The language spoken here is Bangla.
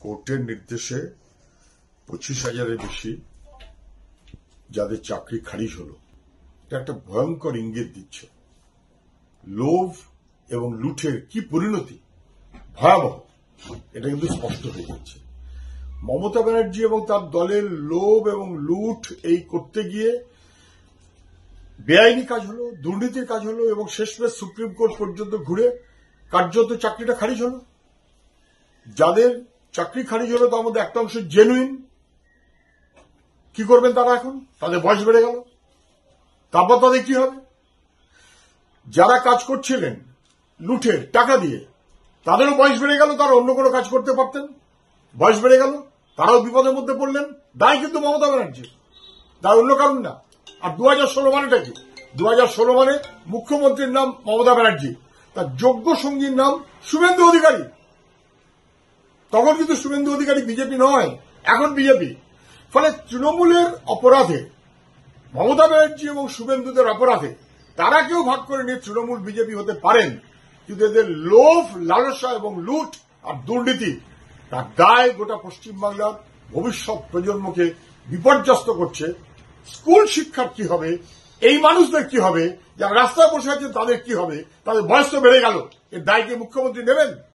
কোর্টের নির্দেশে 25,000-এর বেশি যাদের চাকরি খারিজ হলো, এটা একটা ভয়ঙ্কর ইঙ্গিত দিচ্ছে। লোভ এবং লুঠের কি পরিণতি ভয়াবহ, এটা কিন্তু স্পষ্ট হয়ে যাচ্ছে। মমতা ব্যানার্জি এবং তার দলের লোভ এবং লুঠ এই করতে গিয়ে বেআইনি কাজ হলো, দুর্নীতির কাজ হলো এবং শেষমেশ সুপ্রিম কোর্ট পর্যন্ত ঘুরে কার্যত চাকরিটা খারিজ হলো। যাদের চাকরি খারিজ হলো তার মধ্যে একটা অংশ জেনুইন। কি করবেন তারা? এখন তাদের বয়স বেড়ে গেল, তারপর তাদের কি হবে? যারা কাজ করছিলেন লুঠের টাকা দিয়ে, তাদেরও বয়স বেড়ে গেল, তারা অন্য কোনো কাজ করতে পারতেন, বয়স বেড়ে গেল, তারাও বিপদের মধ্যে পড়লেন। দায় কিন্তু মমতা ব্যানার্জি, দায় অন্য কারণ না। আর 2016 মানেটা কি? 2016 মানে মুখ্যমন্ত্রীর নাম মমতা ব্যানার্জি, তার যোগ্য সঙ্গীর নাম শুভেন্দু অধিকারী। তখন কিন্তু শুভেন্দু অধিকারী বিজেপি নয়, এখন বিজেপি। ফলে তৃণমূলের অপরাধে, মমতা ব্যানার্জি এবং শুভেন্দুদের অপরাধে তারা কেউ ভাগ করে নিয়ে তৃণমূল বিজেপি হতে পারেন, কিন্তু এদের লোভ, লালসা এবং লুট আর দুর্নীতি, তার দায় গোটা পশ্চিমবাংলার ভবিষ্যৎ প্রজন্মকে বিপর্যস্ত করছে। স্কুল শিক্ষার কি হবে? এই মানুষদের কি হবে? যারা রাস্তায় বসে আছেন তাদের কি হবে? তাদের বয়স তো বেড়ে গেল, এর দায় কি মুখ্যমন্ত্রী নেবেন?